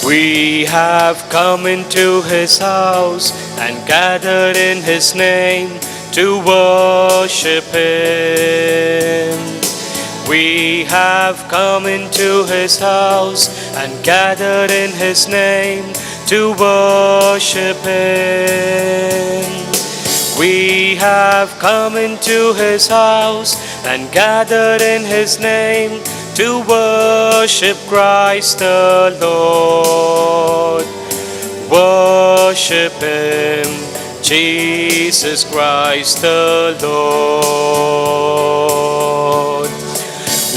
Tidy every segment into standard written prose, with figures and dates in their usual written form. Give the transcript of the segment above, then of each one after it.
We have come into His house and gathered in His name to worship Him. We have come into His house and gathered in His name to worship Him. We have come into His house and gathered in His name to worship Christ the Lord. Worship Him, Jesus Christ the Lord.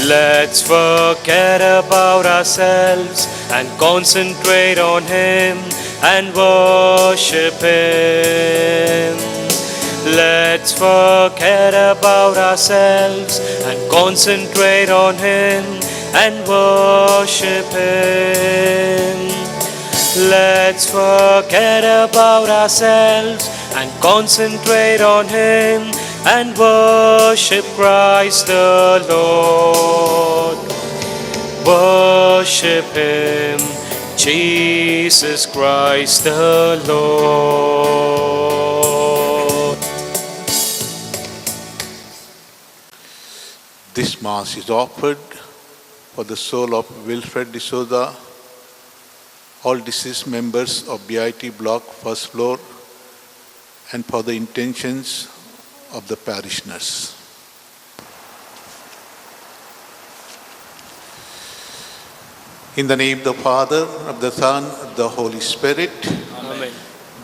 Let's forget about ourselves and concentrate on Him and worship Him. Let's forget about ourselves and concentrate on Him and worship Him. Let's forget about ourselves and concentrate on Him and worship Christ the Lord. Worship Him, Jesus Christ the Lord. This Mass is offered for the soul of Wilfred D'Souza, all deceased members of BIT Block First Floor, and for the intentions of the parishioners. In the name of the Father, of the Son, of the Holy Spirit. Amen.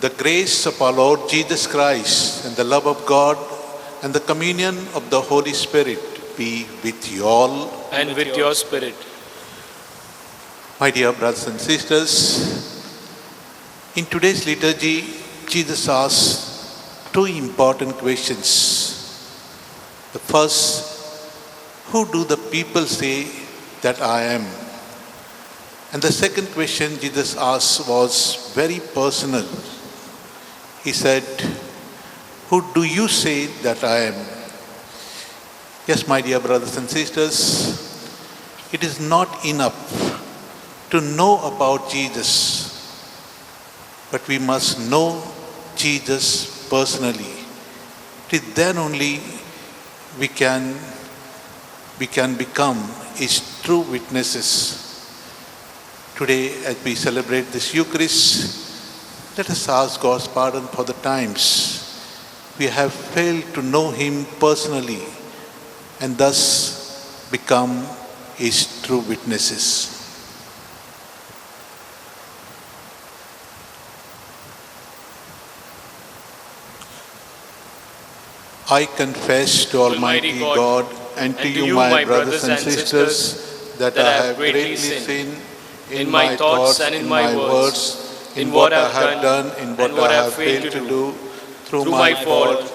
The grace of our Lord Jesus Christ and the love of God and the communion of the Holy Spirit be with you all. And with your spirit. My dear brothers and sisters, in today's liturgy, Jesus asked two important questions. The first, who do the people say that I am? And the second question Jesus asked was very personal. He said, who do you say that I am? Yes, my dear brothers and sisters, it is not enough to know about Jesus, but we must know Jesus personally. It is then only we can become His true witnesses. Today, as we celebrate this Eucharist, let us ask God's pardon for the times we have failed to know Him personally and thus become His true witnesses. I confess to Almighty God and to you, my brothers and sisters, that I have greatly sinned in my thoughts and in my words, in what I have done, in what I have failed to do, through my fault,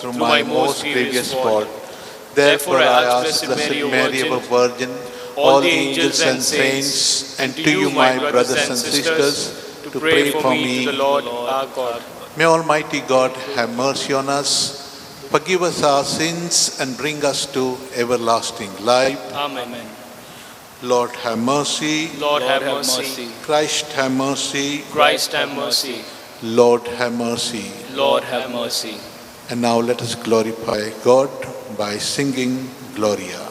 through my most grievous fault. Therefore I ask Blessed Mary, ever Virgin, all the angels and saints, and to you, my brothers and sisters, to pray for me to the Lord our God. May Almighty God have mercy on us, forgive us our sins, and bring us to everlasting life. Amen. Lord have mercy. Lord have mercy. Christ have mercy. Christ have mercy. Lord have mercy. Lord have mercy. And now let us glorify God by singing Gloria.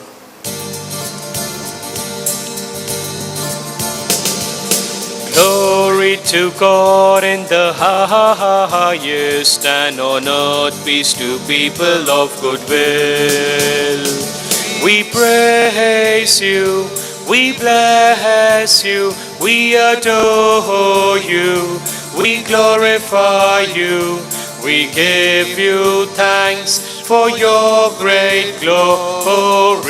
Glory to God in the highest, and on earth peace to people of good will. We praise you, we bless you, we adore you, we glorify you, we give you thanks for your great glory.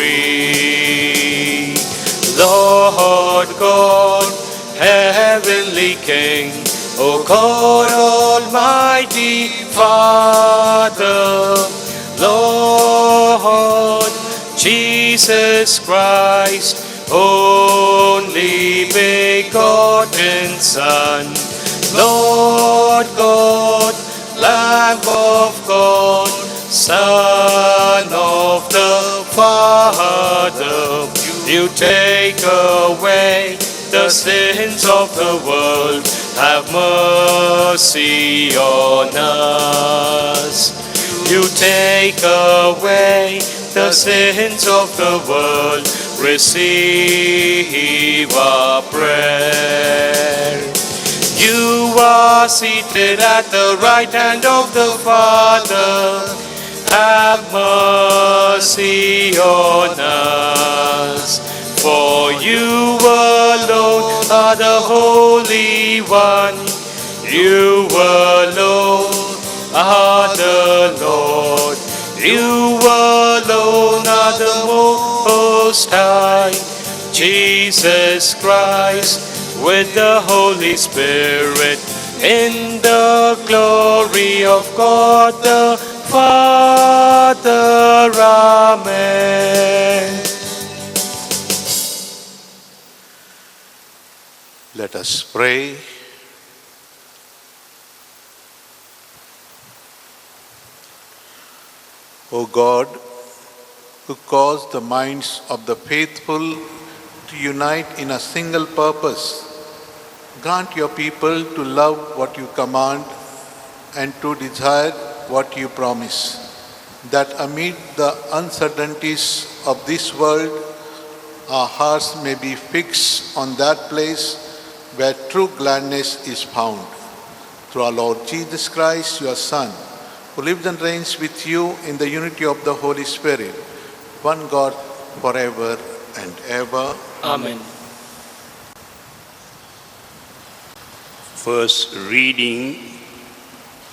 Lord God, Heavenly King, O God Almighty Father, Lord Jesus Christ, only begotten Son, Lord God, Lamb of God, Son of the Father, you take away the sins of the world, have mercy on us. You take away the sins of the world, receive our prayer. You are seated at the right hand of the Father. Have mercy on us. For you alone are the Holy One. You alone are the Lord. You alone are the Most High. Jesus Christ, with the Holy Spirit, in the glory of God the Father. Amen. Let us pray. O God, who caused the minds of the faithful to unite in a single purpose, grant your people to love what you command and to desire what you promise, that amid the uncertainties of this world, our hearts may be fixed on that place where true gladness is found. Through our Lord Jesus Christ, your Son, who lives and reigns with you in the unity of the Holy Spirit, one God, forever and ever. Amen. First reading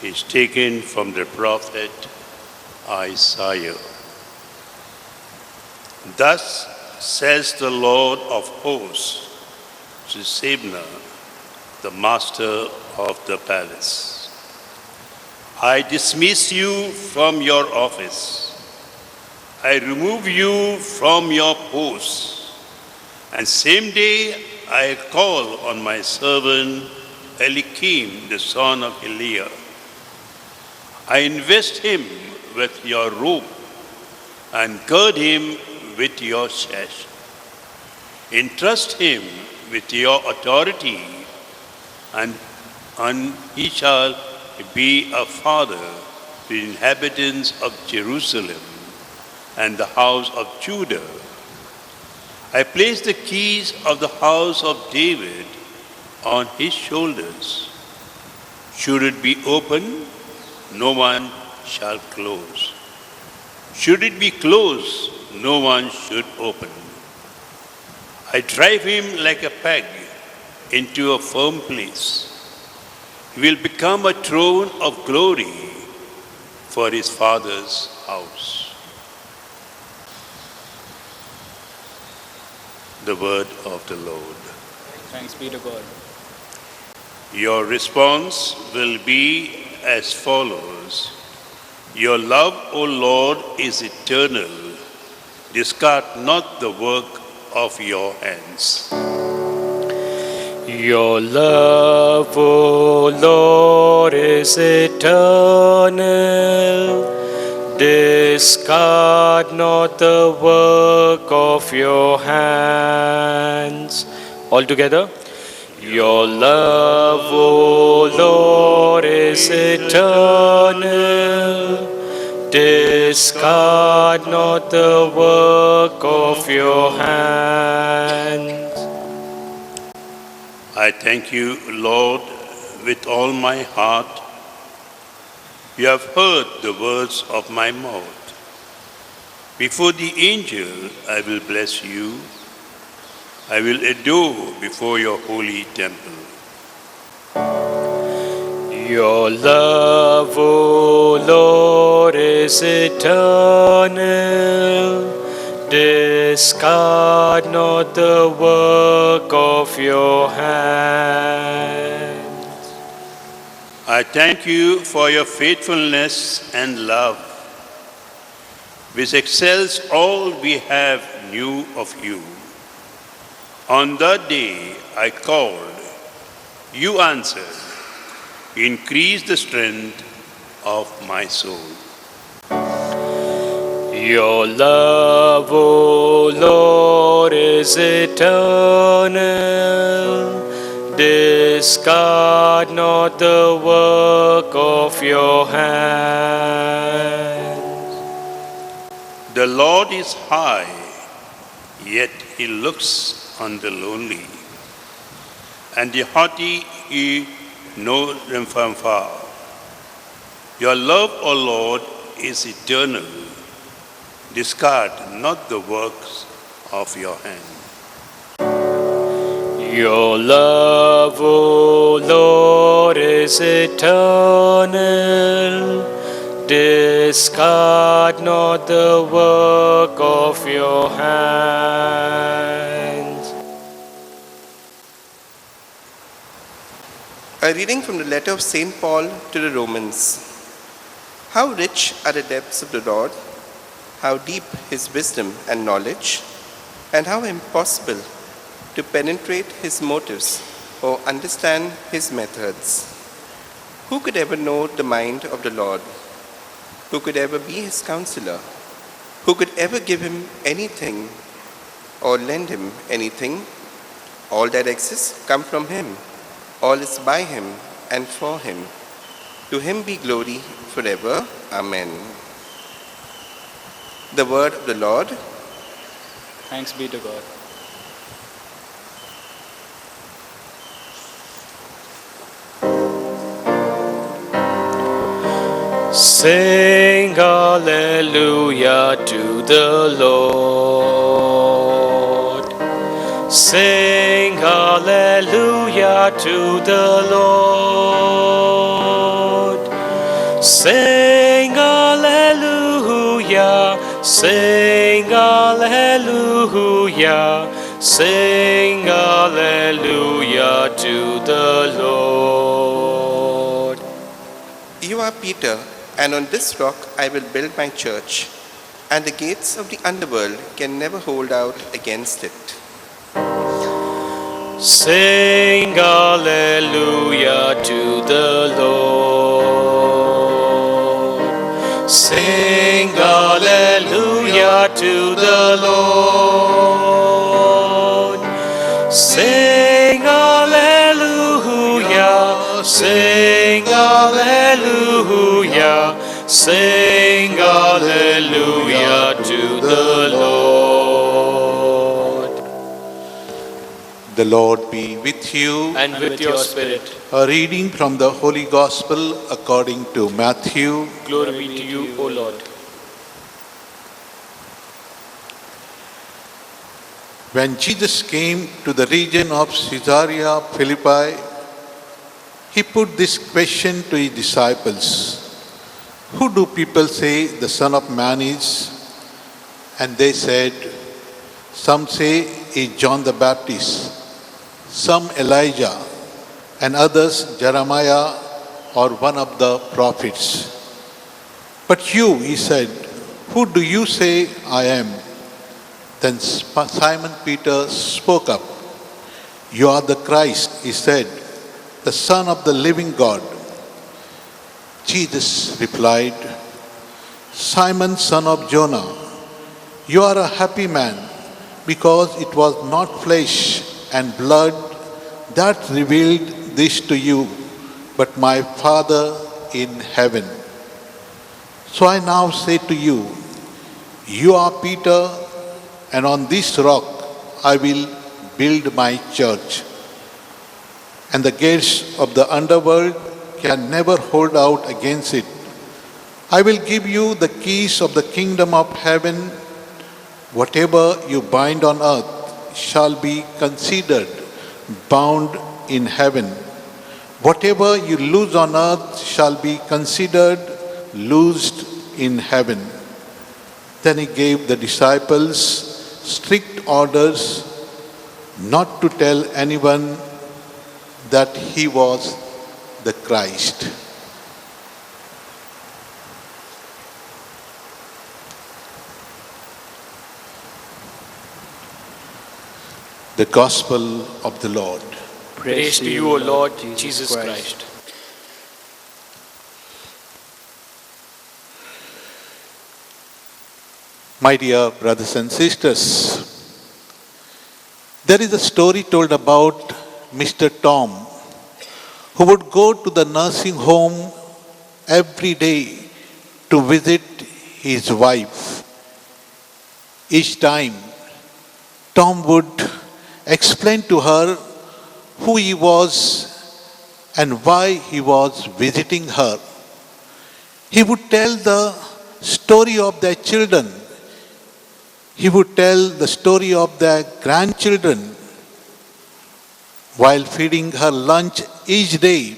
is taken from the prophet Isaiah. Thus says the Lord of hosts to Shebna, the master of the palace, I dismiss you from your office. I remove you from your posts. And same day I call on my servant Eliakim, the son of Eliah. I invest him with your robe and gird him with your sash. Entrust him with your authority, and he shall be a father to the inhabitants of Jerusalem and the house of Judah. I place the keys of the house of David on his shoulders. Should it be open, no one shall close. Should it be closed, no one should open. I drive him like a peg into a firm place. He will become a throne of glory for his father's house. The word of the Lord. Thanks be to God. Your response will be as follows. Your love, O Lord, is eternal. Discard not the work of your hands. Your love, O Lord, is eternal. Discard not the work of your hands. All together. Your love, O Lord, is eternal. Discard not the work of your hands. I thank you, Lord, with all my heart. You have heard the words of my mouth. Before the angel, I will bless you. I will adore before your holy temple. Your love, O Lord, is eternal. Discard not the work of your hands. I thank you for your faithfulness and love, which excels all we have knew of you. On that day I called, you answered. Increase the strength of my soul. Your love, O Lord, Lord is eternal. Discard not the work of your hands. The Lord is high, yet he looks on the lonely, and the haughty he knows them from far. Your love, O Lord, is eternal. Discard not the works of your hand. Your love, O Lord, is eternal. Discard not the work of your hands. A reading from the letter of St. Paul to the Romans. How rich are the depths of the Lord, how deep his wisdom and knowledge, and how impossible to penetrate his motives or understand his methods. Who could ever know the mind of the Lord? Who could ever be his counselor? Who could ever give him anything or lend him anything? All that exists come from him. All is by him and for him. To him be glory forever. Amen. The word of the Lord. Thanks be to God. Sing hallelujah to the Lord. Sing hallelujah to the Lord. Sing hallelujah. Sing hallelujah. Sing hallelujah to the Lord. You are Peter, and on this rock I will build my church, and the gates of the underworld can never hold out against it. Sing hallelujah to the Lord. Sing hallelujah to the Lord. Sing hallelujah. Sing hallelujah. Sing hallelujah to the Lord. The Lord be with you. And with your spirit. A reading from the Holy Gospel according to Matthew. Glory be to you, O Lord. When Jesus came to the region of Caesarea Philippi, he put this question to his disciples: Who do people say the Son of Man is? And they said, some say is John the Baptist, some Elijah, and others Jeremiah or one of the prophets. But you, he said, who do you say I am? Then Simon Peter spoke up. You are the Christ, he said, the Son of the living God. Jesus replied, Simon, son of Jonah, you are a happy man, because it was not flesh and blood that revealed this to you, but my Father in heaven. So I now say to you, you are Peter, and on this rock I will build my church. And the gates of the underworld can never hold out against it. I will give you the keys of the kingdom of heaven. Whatever you bind on earth shall be considered bound in heaven. Whatever you loose on earth shall be considered loosed in heaven. Then he gave the disciples strict orders not to tell anyone that he was the Christ. The Gospel of the Lord. Praise to you, O Lord Jesus Christ. My dear brothers and sisters, There is a story told about Mr. Tom, who would go to the nursing home every day to visit his wife. Each time, Tom would explain to her who he was and why he was visiting her. He would tell the story of their children. He would tell the story of their grandchildren. While feeding her lunch each day,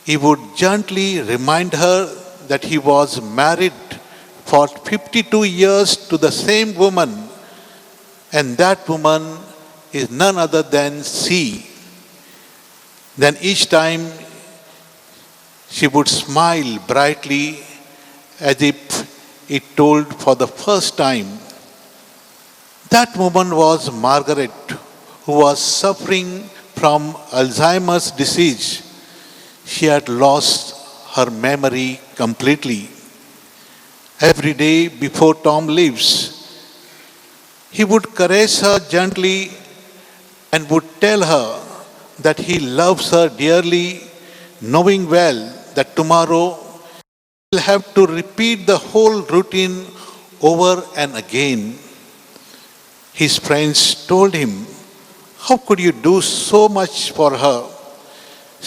he would gently remind her that he was married for 52 years to the same woman, and that woman is none other than she. Then each time she would smile brightly as if it told for the first time. That woman was Margaret, who was suffering from Alzheimer's disease. She had lost her memory completely. Every day before Tom leaves, he would caress her gently and would tell her that he loves her dearly, knowing well that tomorrow he will have to repeat the whole routine over and again. His friends told him, "How could you do so much for her?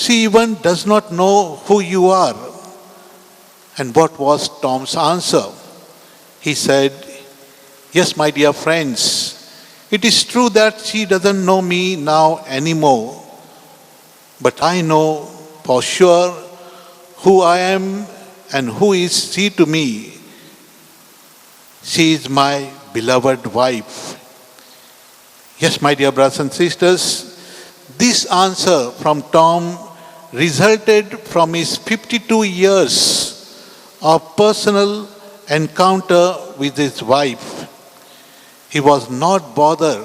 She even does not know who you are." And what was Tom's answer? He said, "Yes, my dear friends, it is true that she doesn't know me now anymore, but I know for sure who I am and who is she to me. She is my beloved wife." Yes, my dear brothers and sisters, this answer from Tom resulted from his 52 years of personal encounter with his wife. He was not bothered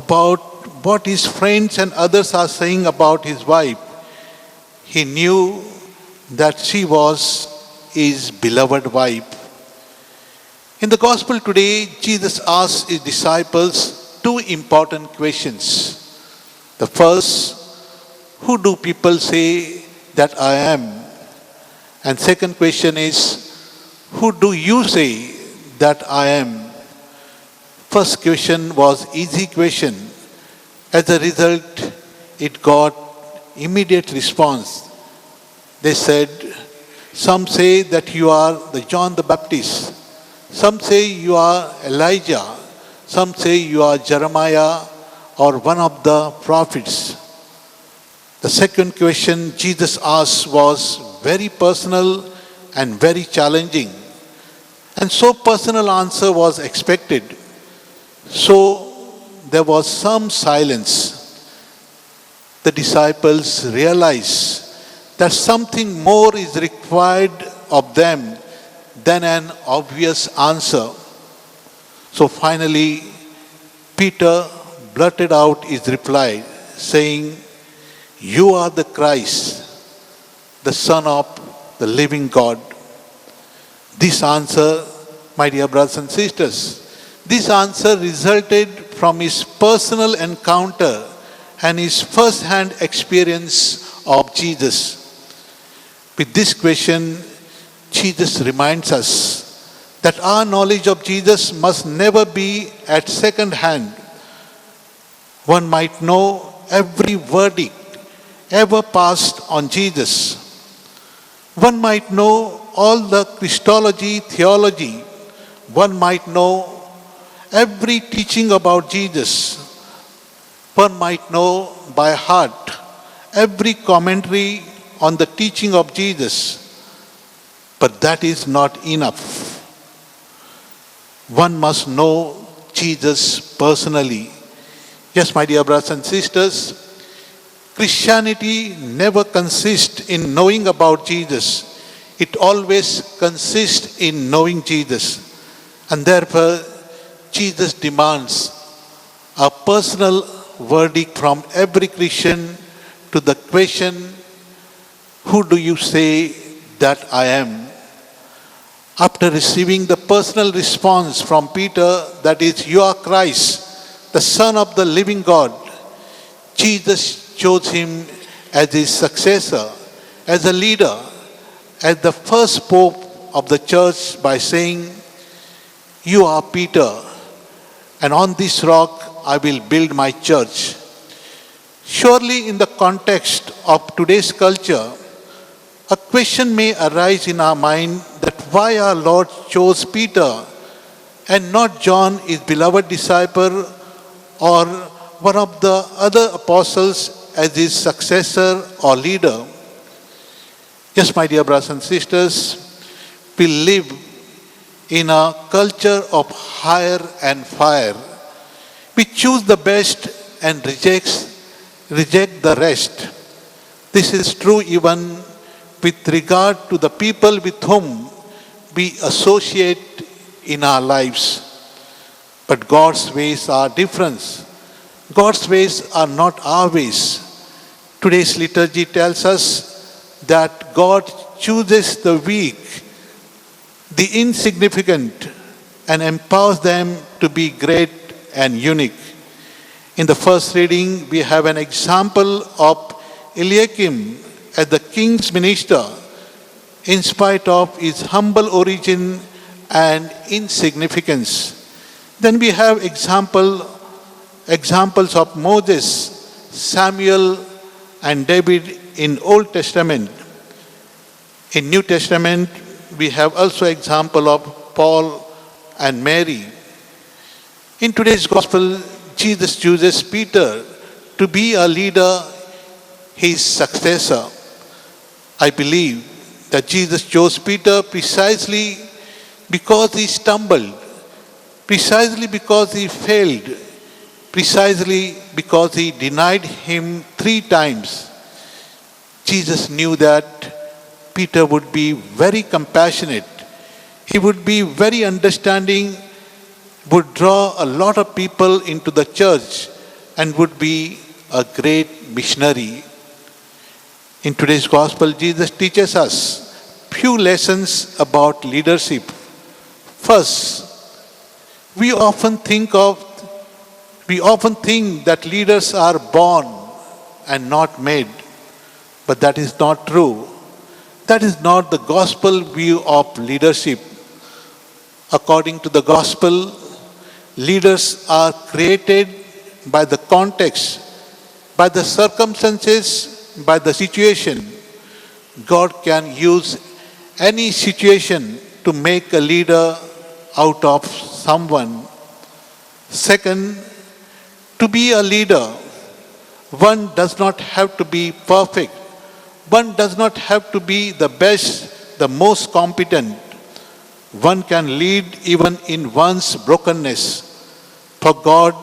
about what his friends and others are saying about his wife. He knew that she was his beloved wife. In the gospel today, Jesus asked his disciples two important questions. The first, who do people say that I am? And second question is, who do you say that I am? First question was easy question. As a result, it got immediate response. They said, some say that you are the John the Baptist. Some say you are Elijah. Some say you are Jeremiah or one of the prophets. The second question Jesus asked was very personal and very challenging. And so personal answer was expected. So there was some silence. The disciples realized that something more is required of them than an obvious answer. So finally, Peter blurted out his reply, saying, "You are the Christ, the Son of the living God." This answer, my dear brothers and sisters, this answer resulted from his personal encounter and his first-hand experience of Jesus. With this question, Jesus reminds us that our knowledge of Jesus must never be at second hand. One might know every verdict ever passed on Jesus. One might know all the Christology, theology. One might know every teaching about Jesus. One might know by heart every commentary on the teaching of Jesus. But that is not enough. One must know Jesus personally. Yes, my dear brothers and sisters, Christianity never consists in knowing about Jesus. It always consists in knowing Jesus. And therefore, Jesus demands a personal verdict from every Christian to the question, who do you say that I am? After receiving the personal response from Peter, that is, you are Christ, the Son of the living God, Jesus chose him as his successor, as a leader, as the first pope of the church by saying, "You are Peter, and on this rock I will build my church." Surely in the context of today's culture, a question may arise in our mind that why our Lord chose Peter and not John, his beloved disciple, or one of the other apostles as his successor or leader. Yes, my dear brothers and sisters, we live in a culture of hire and fire. We choose the best and reject the rest. This is true even with regard to the people with whom we associate in our lives. But God's ways are different. God's ways are not our ways. Today's liturgy tells us that God chooses the weak, the insignificant, and empowers them to be great and unique. In the first reading, we have an example of Eliakim as the king's minister, in spite of his humble origin and insignificance. Then we have examples of Moses, Samuel, and David in Old Testament. In New Testament, we have also example of Paul and Mary. In today's gospel, Jesus chooses Peter to be a leader, his successor. I believe that Jesus chose Peter precisely because he stumbled, precisely because he failed, precisely because he denied him 3 times. Jesus knew that Peter would be very compassionate. He would be very understanding, would draw a lot of people into the church, and would be a great missionary. In today's gospel, Jesus teaches us few lessons about leadership. First, we often think that leaders are born and not made, but that is not true. That is not the gospel view of leadership. According to the gospel, leaders are created by the context, by the circumstances, by the situation. God can use any situation to make a leader out of someone. Second, to be a leader, one does not have to be perfect. One does not have to be the best, the most competent. One can lead even in one's brokenness. For God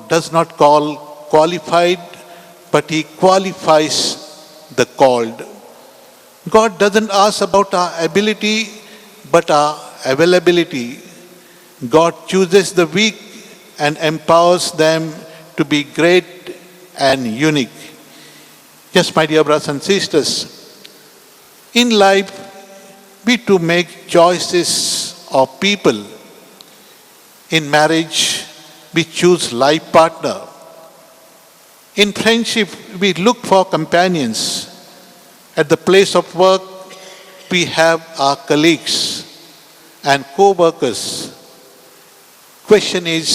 does not call qualified, but He qualifies the called. God doesn't ask about our ability, but our availability. God chooses the weak and empowers them to be great and unique. Yes, my dear brothers and sisters, in life, we too make choices of people. In marriage, we choose life partner. In friendship, we look for companions. At the place of work, we have our colleagues and co-workers. Question is,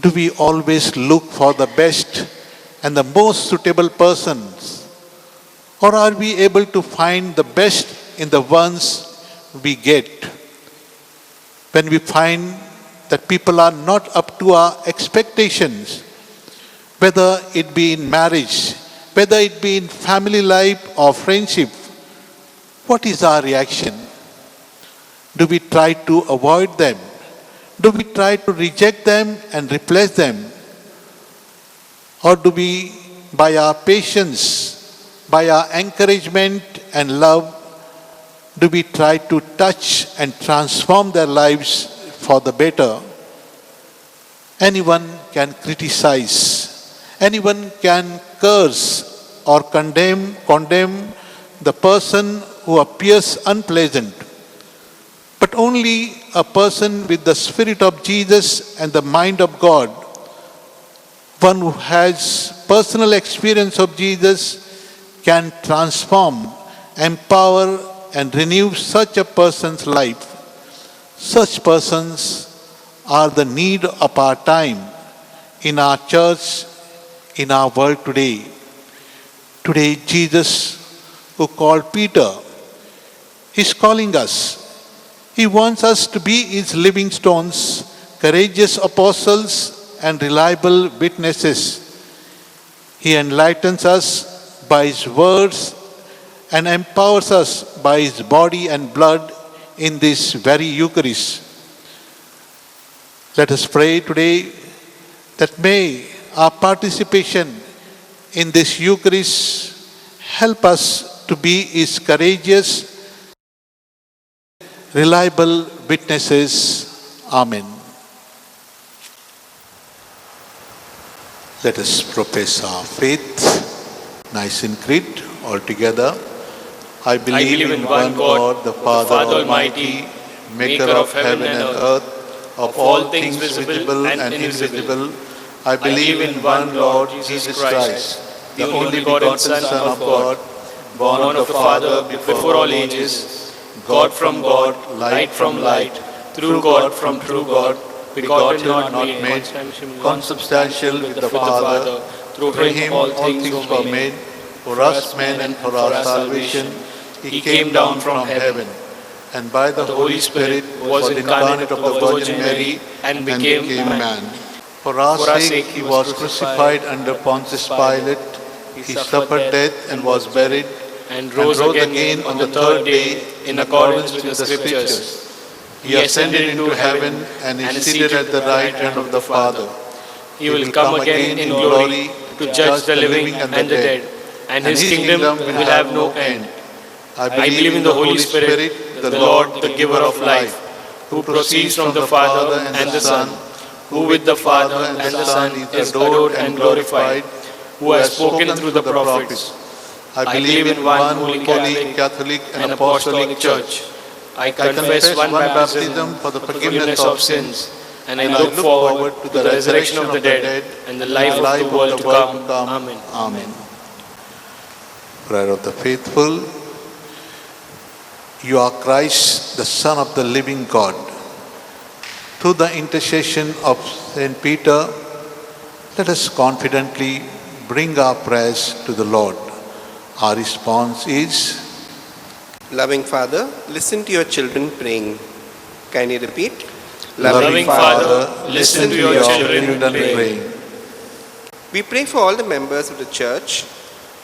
do we always look for the best and the most suitable persons? Or are we able to find the best in the ones we get? When we find that people are not up to our expectations, whether it be in marriage, whether it be in family life or friendship, what is our reaction? Do we try to avoid them? Do we try to reject them and replace them? Or do we, by our patience, by our encouragement and love, do we try to touch and transform their lives for the better? Anyone can criticize. Anyone can curse or condemn the person who appears unpleasant. But only a person with the Spirit of Jesus and the mind of God, One who has personal experience of Jesus can transform, empower, and renew such a person's life. Such persons are the need of our time, in our church, in our world today. Today, Jesus, who called Peter, is calling us. He wants us to be his living stones, courageous apostles, and reliable witnesses. He enlightens us by his words and empowers us by his body and blood in this very Eucharist. Let us pray today that may our participation in this Eucharist help us to be his courageous, reliable witnesses. Amen. Let us profess our faith. Nicene Creed, all together. I believe in one God, the Father Almighty, maker of heaven and earth, of all things visible and invisible. I believe in one Lord Jesus Christ, the only begotten Son of God, born of the Father before all ages, God from God, light from light, true God from true God, begotten not made, consubstantial with the Father. Through him all things were made. For us men and for our salvation, he came down from heaven, and by the Holy Spirit was incarnate of the Virgin Mary and became man. For our sake he was crucified under Pontius Pilate. He suffered death and was buried, and rose again on the third day in accordance with the Scriptures. He ascended into heaven and is seated at the right hand of the Father. He will come again in glory to judge the living and the dead, and his kingdom will have no end. I believe in the Holy Spirit, the Lord, the giver of life, who proceeds from the Father and the Son, who with the Father and the Son is adored and glorified, who has spoken through the prophets. I believe in one holy Catholic and Apostolic Church. I confess one baptism for the forgiveness of sins, and I look forward to the resurrection of the dead and the life of the world to come. Amen. Amen. Prayer of the faithful. You are Christ, the Son of the living God. Through the intercession of Saint Peter, let us confidently bring our prayers to the Lord. Our response is, Loving Father, listen to your children praying. Can you repeat? Loving Father, listen to your children praying. We pray for all the members of the Church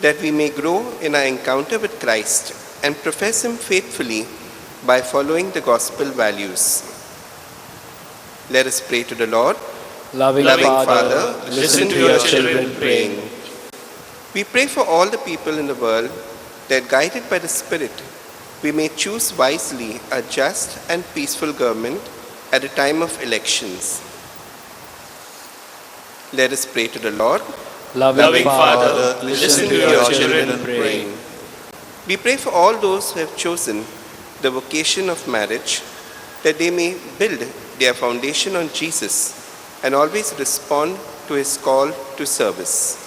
that we may grow in our encounter with Christ and profess Him faithfully by following the gospel values. Let us pray to the Lord. Loving Father, listen to your children praying. We pray for all the people in the world that, guided by the Spirit, we may choose wisely a just and peaceful government at a time of elections. Let us pray to the Lord. Loving Father, listen to your children praying. We pray for all those who have chosen the vocation of marriage, that they may build their foundation on Jesus and always respond to His call to service.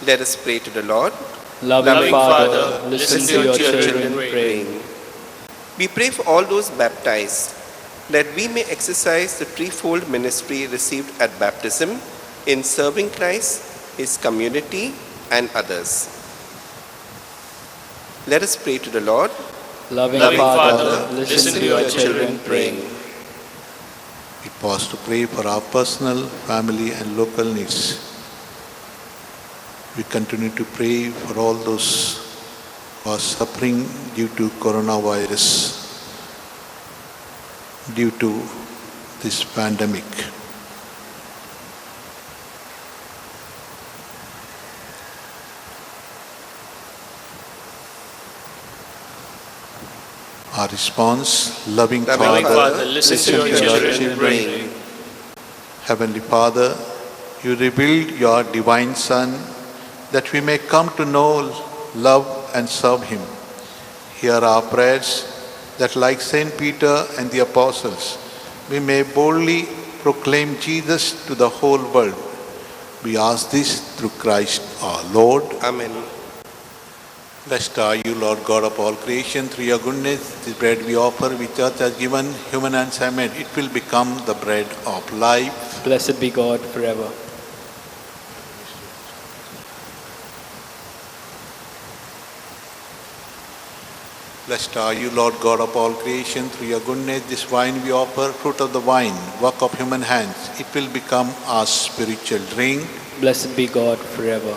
Let us pray to the Lord. Loving Father, listen to your children praying. We pray for all those baptized, that we may exercise the threefold ministry received at baptism in serving Christ, His community, and others. Let us pray to the Lord. Loving Father, listen to your children praying. we pause to pray for our personal, family, and local needs. We continue to pray for all those who are suffering due to coronavirus, due to this pandemic. Our response, loving Father, listen to your children praying. Heavenly Father, you revealed your divine Son that we may come to know, love, and serve Him. Hear our prayers that, like Saint Peter and the apostles, we may boldly proclaim Jesus to the whole world. We ask this through Christ our Lord. Amen. Blessed are you, Lord God of all creation. Through your goodness, this bread we offer, which earth has given, human hands have made, it will become the bread of life. Blessed be God forever. Blessed are you, Lord God of all creation. Through your goodness, this wine we offer, fruit of the vine, work of human hands, it will become our spiritual drink. Blessed be God forever.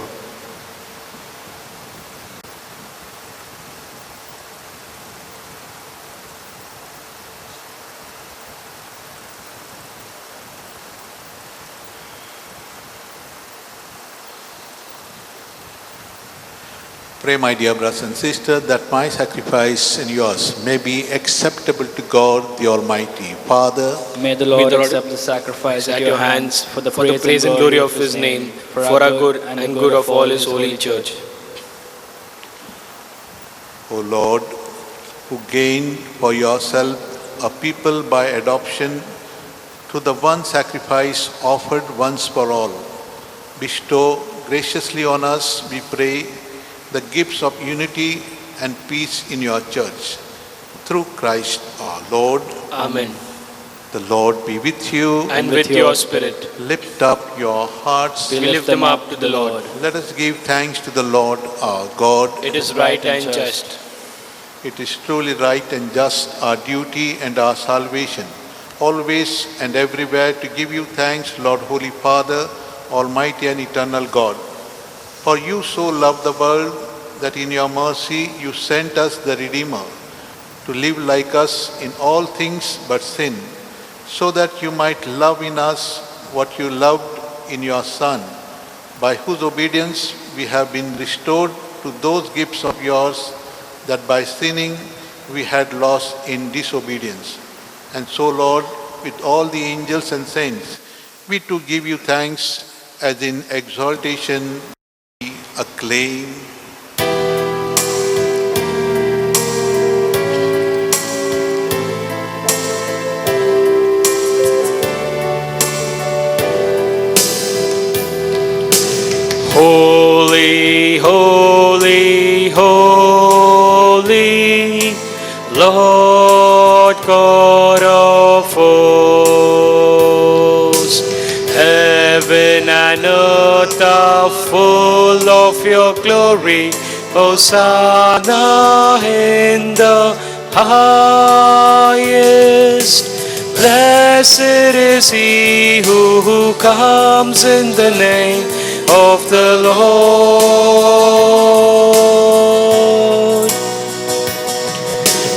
Pray, my dear brothers and sisters, that my sacrifice and yours may be acceptable to God the Almighty. Father, May the May Lord the Lord accept the sacrifice at your hands for the for the praise and glory of His name, for our good and good of all His holy church. O Lord, who gained for yourself a people by adoption to the one sacrifice offered once for all, bestow graciously on us, we pray, the gifts of unity and peace in your church. Through Christ our Lord. Amen. The Lord be with you. And with your spirit, Lift up your hearts. we lift them up to the Lord. Let us give thanks to the Lord our God. It is right and just. It is truly right and just, our duty and our salvation, always and everywhere to give you thanks, Lord, Holy Father, Almighty and eternal God. For you so loved the world that in your mercy you sent us the Redeemer to live like us in all things but sin, so that you might love in us what you loved in your Son, by whose obedience we have been restored to those gifts of yours that by sinning we had lost in disobedience. And so, Lord, with all the angels and saints, we too give you thanks as in exaltation we acclaim. Holy, holy, holy, Lord God of hosts. Heaven and earth are full of your glory. Hosanna in the highest. Blessed is he who comes in the name of the Lord.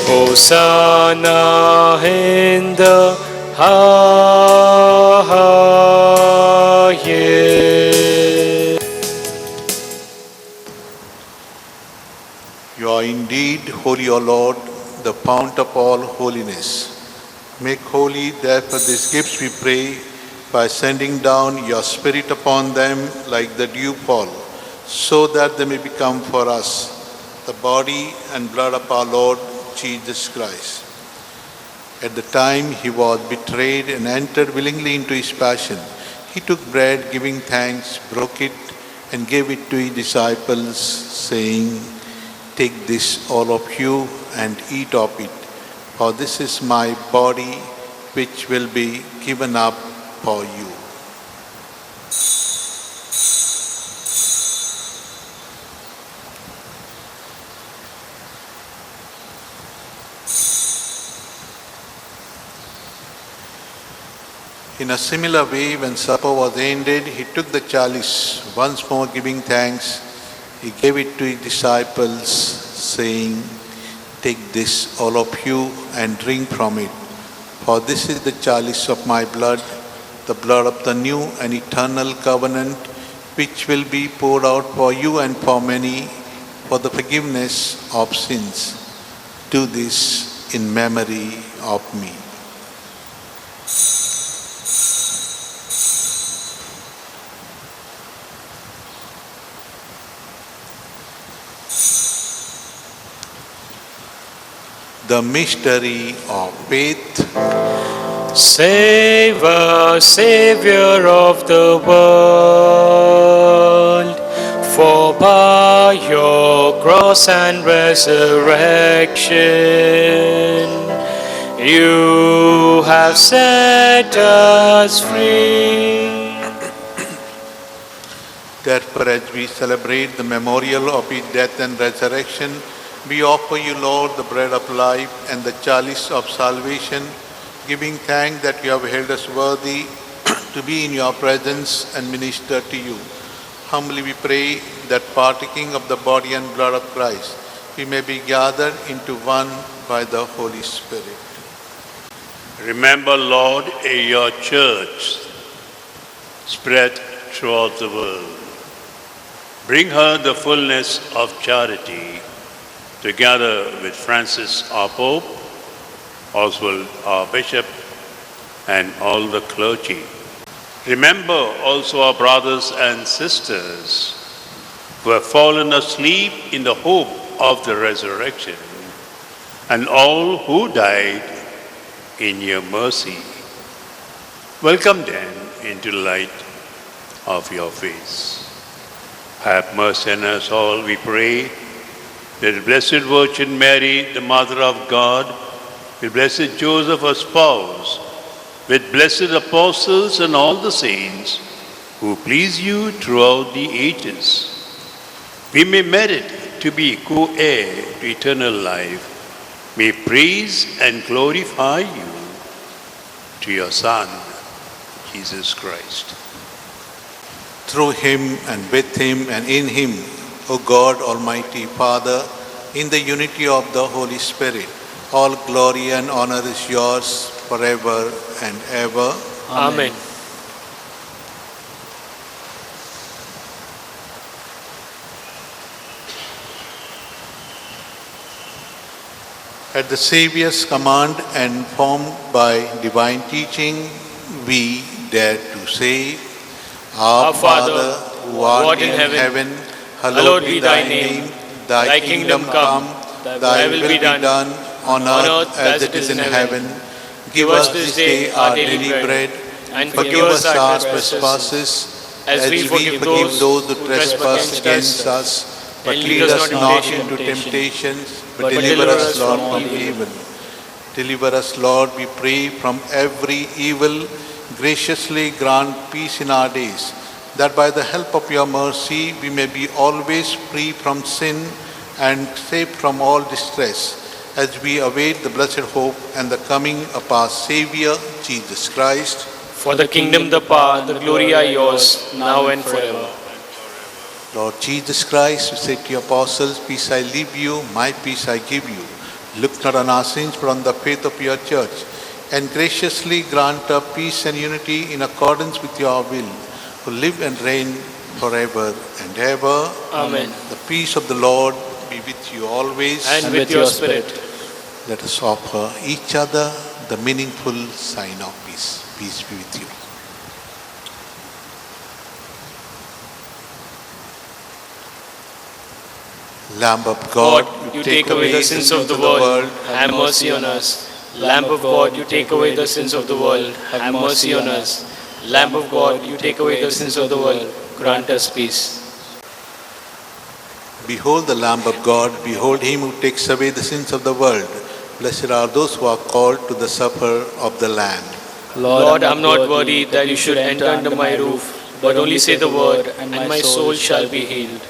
Hosanna in the highest. You are indeed holy, O Lord, the fount of all holiness. Make holy, therefore, these gifts, we pray, by sending down your Spirit upon them like the dew fall, so that they may become for us the body and blood of our Lord Jesus Christ. At the time he was betrayed and entered willingly into his passion, he took bread, giving thanks, broke it, and gave it to his disciples, saying, "Take this, all of you, and eat of it, for this is my body, which will be given up for you." In a similar way, when supper was ended, he took the chalice, once more giving thanks. He gave it to his disciples, saying, "Take this, all of you, and drink from it. For this is the chalice of my blood, the blood of the new and eternal covenant, which will be poured out for you and for many for the forgiveness of sins. Do this in memory of me." The mystery of faith. Save us, Savior of the world, for by your cross and resurrection, you have set us free. Therefore, as we celebrate the memorial of his death and resurrection, we offer you, Lord, the bread of life and the chalice of salvation, giving thanks that you have held us worthy to be in your presence and minister to you. Humbly we pray that partaking of the body and blood of Christ, we may be gathered into one by the Holy Spirit. Remember, Lord, your church spread throughout the world. Bring her the fullness of charity, together with Francis our Pope, Oswald our Bishop, and all the clergy. Remember also our brothers and sisters who have fallen asleep in the hope of the resurrection, and all who died in your mercy. Welcome them into the light of your face. Have mercy on us all, we pray, that the Blessed Virgin Mary, the Mother of God, with Blessed Joseph, her spouse, with blessed apostles and all the saints who please you throughout the ages, we may merit to be co-heir to eternal life. May praise and glorify you to your Son, Jesus Christ. Through him and with him and in him, O God, Almighty Father, in the unity of the Holy Spirit, all glory and honor is yours forever and ever. Amen. At the Saviour's command and formed by divine teaching, we dare to say, Our Father, who art in heaven, hallowed be thy name. Thy kingdom come, thy will be done on earth as it is in heaven. Give us this day our daily bread, and forgive us our trespasses, as we forgive those who trespass against us. But lead us not into temptation, but deliver us, Lord, from evil. Deliver us, Lord, we pray, from every evil. Graciously grant peace in our days, that by the help of your mercy we may be always free from sin and safe from all distress, as we await the blessed hope and the coming of our Saviour, Jesus Christ. For the kingdom, the power, the glory are yours, now and forever. Lord Jesus Christ, you said to your apostles, Peace I leave you, my peace I give you. Look not on our sins, but on the faith of your church, and graciously grant her peace and unity in accordance with your will, who live and reign forever and ever. Amen. The peace of the Lord be with you always. And with your spirit. Let us offer each other the meaningful sign of peace. Peace be with you. Lamb of God, you take away the sins of the world, have mercy on us. Lamb of God, you take away the sins of the world, have mercy on us. Lamb of God, you take away the sins of the world, grant us peace. Behold the Lamb of God, behold him who takes away the sins of the world. Blessed are those who are called to the supper of the Lamb. Lord, I am not worthy that you should enter under my roof, but only say the word, and my soul shall be healed.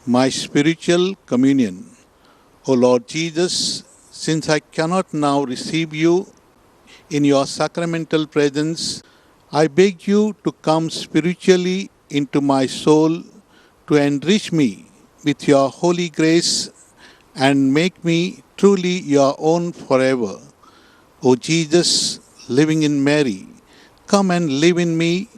My spiritual communion. O Lord Jesus, since I cannot now receive you in your sacramental presence, I beg you to come spiritually into my soul to enrich me with your holy grace and make me truly your own forever. O Jesus, living in Mary, come and live in me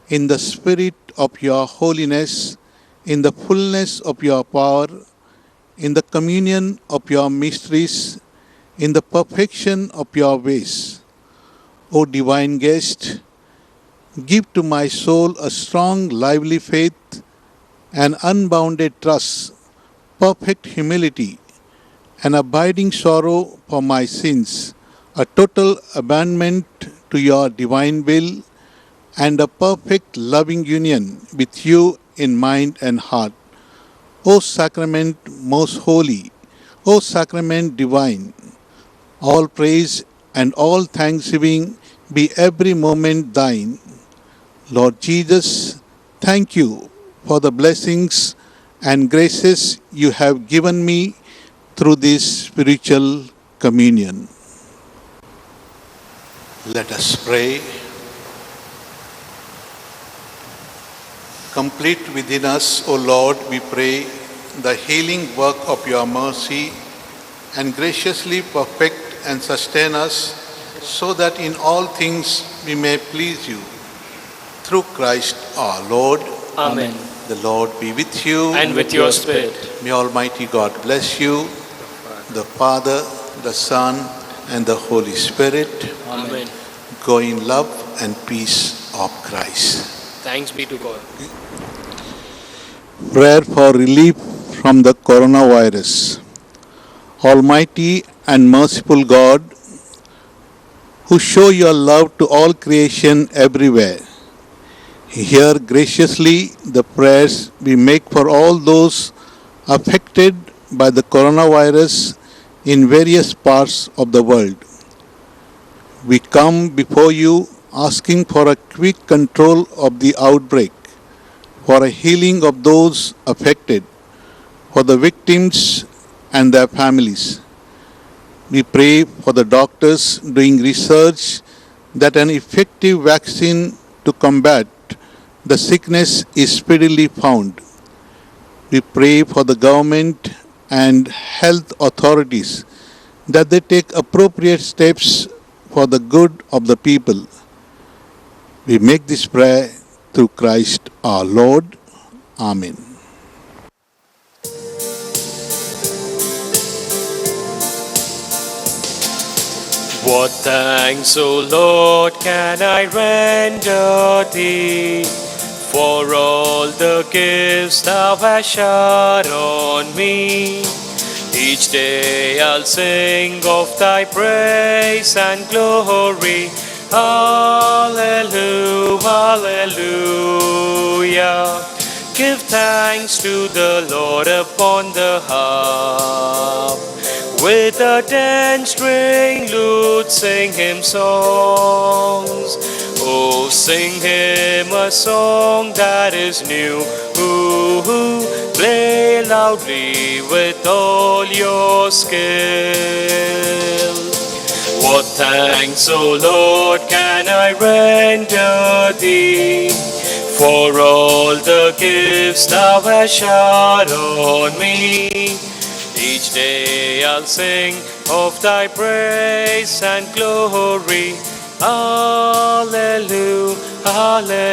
in the spirit of your holiness, in the fullness of your power, in the communion of your mysteries, in the perfection of your ways. O divine guest, give to my soul a strong, lively faith, an unbounded trust, perfect humility, an abiding sorrow for my sins, a total abandonment to your divine will, and a perfect loving union with you in mind and heart. O sacrament most holy, O sacrament divine, all praise and all thanksgiving be every moment thine. Lord Jesus, thank you for the blessings and graces you have given me through this spiritual communion. Let us pray. Complete within us, O Lord, we pray, the healing work of your mercy, and graciously perfect and sustain us, so that in all things we may please you. Through Christ our Lord. Amen. The Lord be with you. And with your spirit. May Almighty God bless you, the Father, the Son, and the Holy Spirit. Amen. Go in love and peace of Christ. Thanks be to God. Prayer for relief from the coronavirus. Almighty and merciful God, who show your love to all creation everywhere, hear graciously the prayers we make for all those affected by the coronavirus in various parts of the world. We come before you asking for a quick control of the outbreak, for a healing of those affected, for the victims and their families. We pray for the doctors doing research that an effective vaccine to combat the sickness is speedily found. We pray for the government and health authorities that they take appropriate steps for the good of the people. We make this prayer through Christ our Lord. Amen. What thanks, O Lord, can I render thee for all the gifts thou hast showered on me? Each day I'll sing of thy praise and glory. Hallelujah, hallelujah. Give thanks to the Lord upon the harp. With a ten-string lute sing him songs. Oh, sing him a song that is new. Play loudly with all your skill. What thanks, O Lord, can I render thee for all the gifts thou hast showered on me? Each day I'll sing of thy praise and glory. Hallelujah, hallelujah.